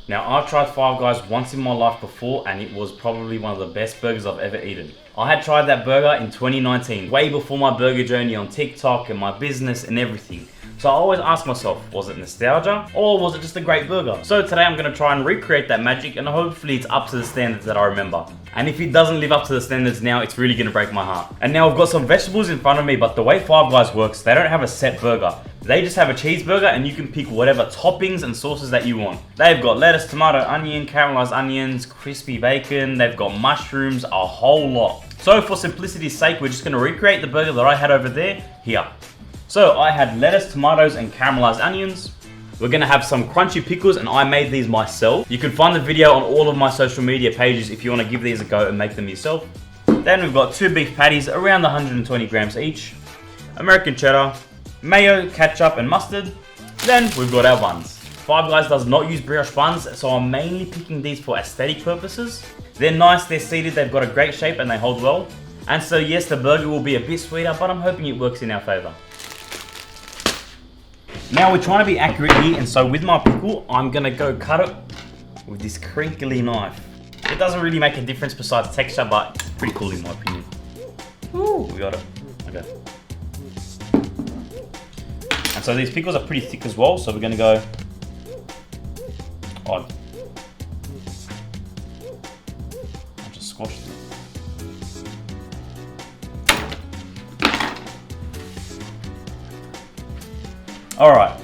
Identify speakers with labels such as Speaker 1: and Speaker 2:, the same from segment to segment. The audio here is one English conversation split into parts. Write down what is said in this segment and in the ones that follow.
Speaker 1: Now, I've tried Five Guys once in my life before, and it was probably one of the best burgers I've ever eaten. I had tried that burger in 2019, way before my burger journey on TikTok and my business and everything. So I always ask myself, was it nostalgia or was it just a great burger? So today I'm going to try and recreate that magic, and hopefully it's up to the standards that I remember. And if it doesn't live up to the standards now, it's really going to break my heart. And now I've got some vegetables in front of me, but the way Five Guys works, they don't have a set burger. They just have a cheeseburger, and you can pick whatever toppings and sauces that you want. They've got lettuce, tomato, onion, caramelized onions, crispy bacon, they've got mushrooms, a whole lot. So for simplicity's sake, we're just going to recreate the burger that I had over there here. So I had lettuce, tomatoes, and caramelized onions. We're gonna have some crunchy pickles, and I made these myself. You can find the video on all of my social media pages if you wanna give these a go and make them yourself. Then we've got 2 beef patties, around 120 grams each. American cheddar, mayo, ketchup, and mustard. Then we've got our buns. Five Guys does not use brioche buns, so I'm mainly picking these for aesthetic purposes. They're nice, they're seated, they've got a great shape, and they hold well. And so yes, the burger will be a bit sweeter, but I'm hoping it works in our favor. Now we're trying to be accurate here, and so with my pickle, I'm gonna go cut it with this crinkly knife. It doesn't really make a difference besides texture, but it's pretty cool in my opinion. Ooh, we got it. Okay. And so these pickles are pretty thick as well, so we're gonna go odd. I'll just squash them. Alright,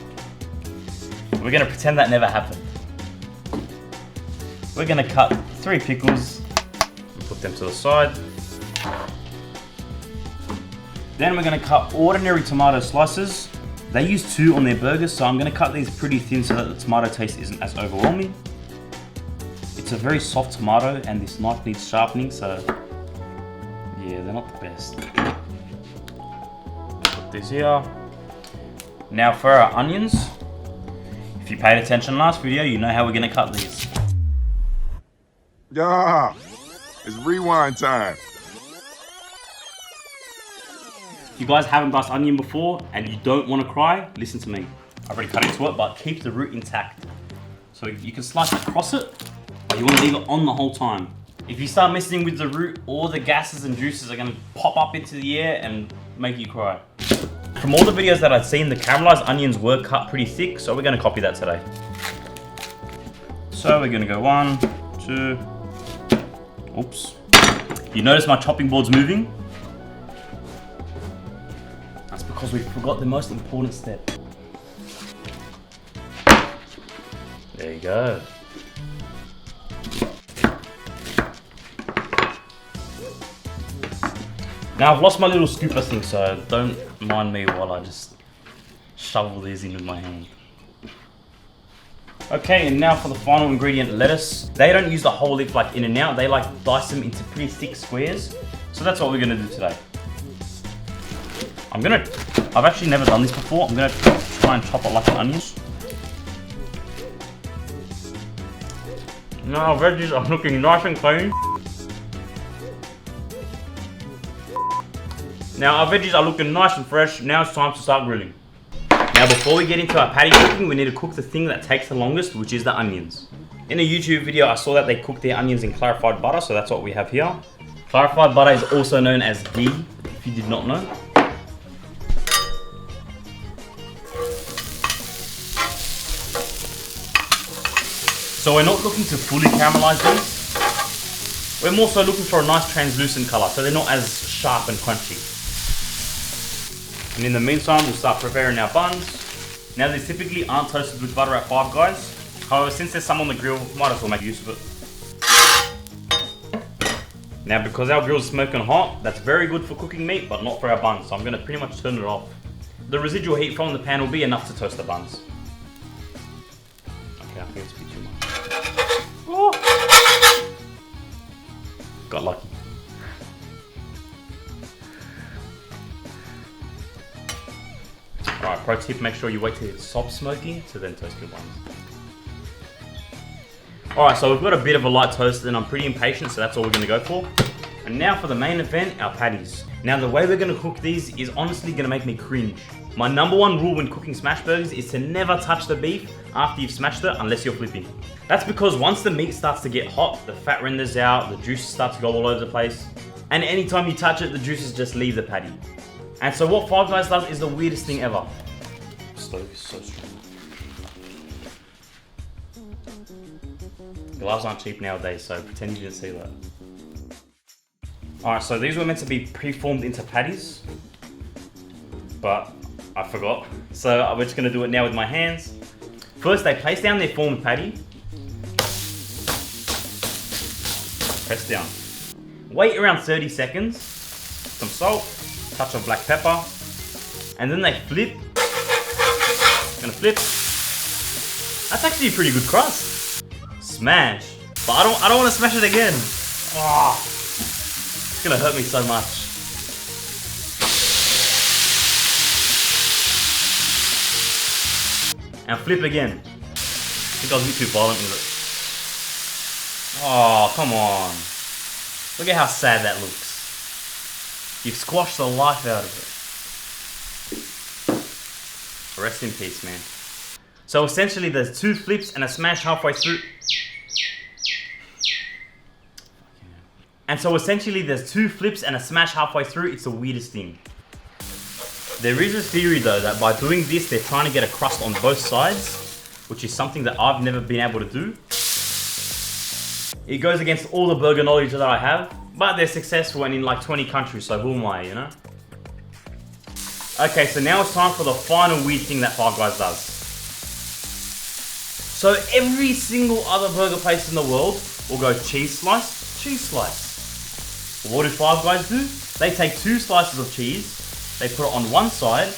Speaker 1: we're going to pretend that never happened. We're going to cut 3 pickles and put them to the side. Then we're going to cut ordinary tomato slices. They use 2 on their burgers, so I'm going to cut these pretty thin so that the tomato taste isn't as overwhelming. It's a very soft tomato, and this knife needs sharpening, so yeah, they're not the best. Put this here. Now for our onions, if you paid attention last video, you know how we're gonna cut these.
Speaker 2: Yeah, it's rewind time.
Speaker 1: If you guys haven't diced onion before and you don't want to cry, listen to me. I've already cut into it, but keep the root intact. So you can slice across it, but you want to leave it on the whole time. If you start messing with the root, all the gases and juices are gonna pop up into the air and make you cry. From all the videos that I've seen, the caramelized onions were cut pretty thick, so we're going to copy that today. So we're going to go 1, 2, oops. You notice my chopping board's moving? That's because we forgot the most important step. There you go. Now I've lost my little scooper thing, so don't mind me while I just shovel these in with my hand. Okay, and now for the final ingredient, lettuce. They don't use the whole leaf like in and out, they like dice them into pretty thick squares. So that's what we're gonna do today. I've actually never done this before, I'm gonna try and chop it like an onion. Now our veggies are looking nice and clean. Now our veggies are looking nice and fresh. Now it's time to start grilling. Now before we get into our patty cooking, we need to cook the thing that takes the longest, which is the onions. In a YouTube video, I saw that they cook their onions in clarified butter, so that's what we have here. Clarified butter is also known as ghee, if you did not know. So we're not looking to fully caramelize these. We're more so looking for a nice translucent color, so they're not as sharp and crunchy. And in the meantime, we'll start preparing our buns. Now these typically aren't toasted with butter at Five Guys. However, since there's some on the grill, might as well make use of it. Now because our grill's smoking hot, that's very good for cooking meat, but not for our buns. So I'm gonna pretty much turn it off. The residual heat from the pan will be enough to toast the buns. Okay, I think it's a bit too much. Oh. Got lucky. Alright, pro tip, make sure you wait till it stops smoking to then toast your buns. Alright, so we've got a bit of a light toast and I'm pretty impatient, so that's all we're going to go for. And now for the main event, our patties. Now the way we're going to cook these is honestly going to make me cringe. My number one rule when cooking smash burgers is to never touch the beef after you've smashed it unless you're flipping. That's because once the meat starts to get hot, the fat renders out, the juices start to go all over the place. And anytime you touch it, the juices just leave the patty. And so what Five Guys does is the weirdest thing ever. The stove is so strong. Gloves aren't cheap nowadays, so pretend you didn't see that. Alright, so these were meant to be pre-formed into patties, but I forgot. So we're just gonna do it now with my hands. First, they place down their formed patty. Press down. Wait around 30 seconds. Some salt, touch of black pepper, and then they flip. Gonna flip. That's actually a pretty good crust. Smash. But I don't want to smash it again. Oh, it's gonna hurt me so much. And flip again. I think I was a bit too violent with it. Oh, come on. Look at how sad that looks. You've squashed the life out of it. Rest in peace, man. So essentially there's 2 flips and a smash halfway through. It's the weirdest thing. There is a theory though that by doing this, they're trying to get a crust on both sides, which is something that I've never been able to do. It goes against all the burger knowledge that I have, but they're successful and in like 20 countries, so who am I, you know? Okay, so now it's time for the final weird thing that Five Guys does. So every single other burger place in the world will go cheese slice, cheese slice. What do Five Guys do? They take 2 slices of cheese, they put it on one side,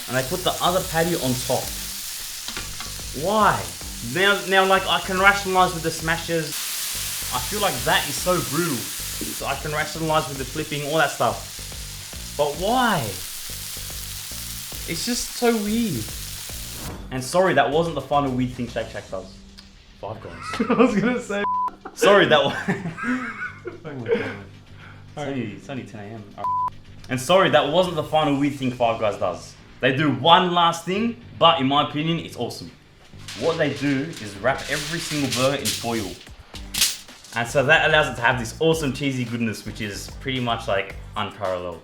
Speaker 1: and they put the other patty on top. Why? Now, like, I can rationalize with the smashes. I feel like that is so brutal. So I can rationalize with the flipping, all that stuff. But why? It's just so weird. And sorry, that wasn't the final weird thing Shake Shack does. Five Guys.
Speaker 3: I was gonna say.
Speaker 1: Sorry, that was. Oh my god. It's only 10 AM. And sorry, that wasn't the final weird thing Five Guys does. They do one last thing, but in my opinion, it's awesome. What they do is wrap every single burger in foil. And so that allows it to have this awesome cheesy goodness, which is pretty much like unparalleled.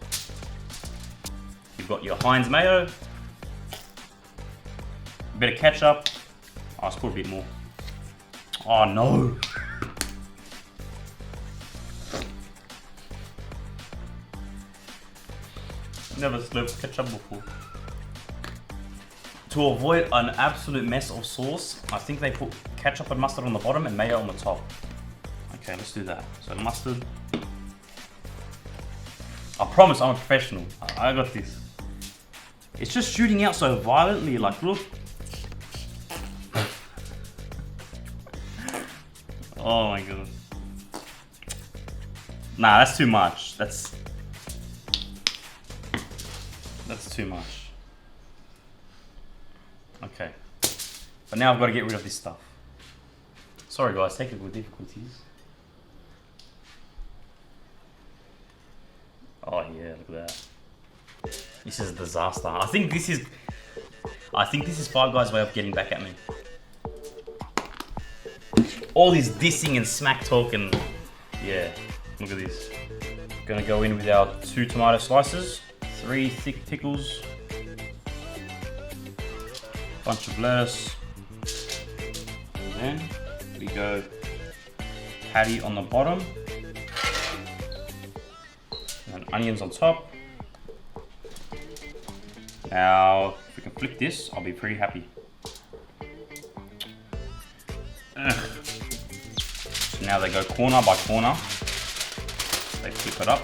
Speaker 1: You've got your Heinz mayo, a bit of ketchup. Oh, let's put a bit more. Oh no. Never slurped ketchup before. To avoid an absolute mess of sauce, I think they put ketchup and mustard on the bottom and mayo on the top. Okay, let's do that. So mustard. I promise I'm a professional. I got this. It's just shooting out so violently, like look. Oh my god. Nah, that's too much. That's too much. Okay. But now I've got to get rid of this stuff. Sorry guys, technical difficulties. Oh yeah, look at that. This is a disaster. I think this is Five Guys' way of getting back at me. All this dissing and smack talk and yeah, look at this. Gonna go in with our 2 tomato slices, 3 thick pickles, bunch of lettuce, and then we go patty on the bottom, and onions on top. Now, if we can flip this, I'll be pretty happy. So now they go corner by corner. They flip it up.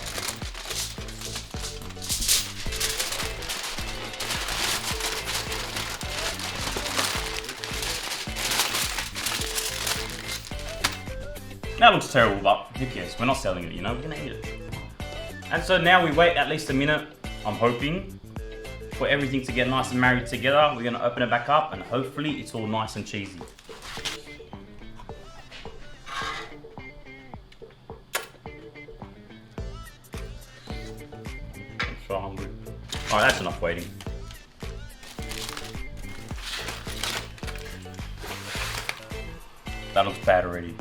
Speaker 1: That looks terrible, but who cares? We're not selling it, you know? We're gonna eat it. And so now we wait at least a minute, I'm hoping, for everything to get nice and married together. We're gonna open it back up and hopefully it's all nice and cheesy. I'm so hungry. Oh, that's enough waiting. That looks bad already.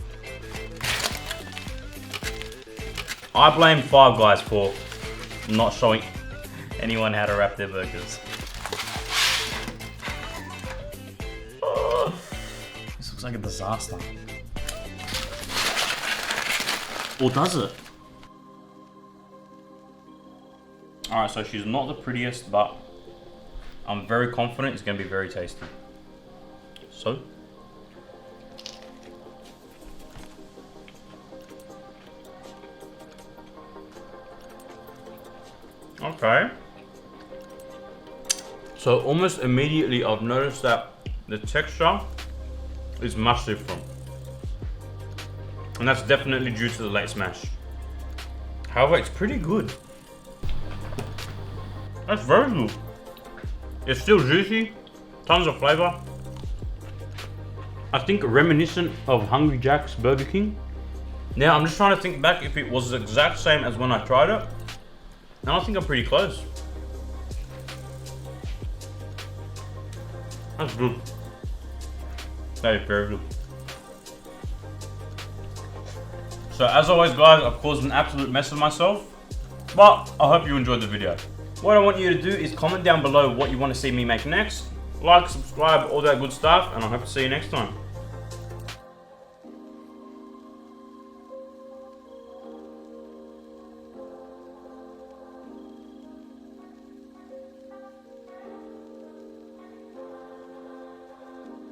Speaker 1: I blame Five Guys for not showing anyone how to wrap their burgers. This looks like a disaster. Or does it? Alright, so she's not the prettiest, but I'm very confident it's going to be very tasty. So. Okay. So almost immediately I've noticed that the texture is much different. And that's definitely due to the late smash. However, it's pretty good. That's very good. It's still juicy, tons of flavor. I think reminiscent of Hungry Jack's Burger King. Now I'm just trying to think back if it was the exact same as when I tried it. And I think I'm pretty close. That's good. That is very good. So as always guys, I've caused an absolute mess of myself, but I hope you enjoyed the video. What I want you to do is comment down below what you want to see me make next. Like, subscribe, all that good stuff, and I hope to see you next time.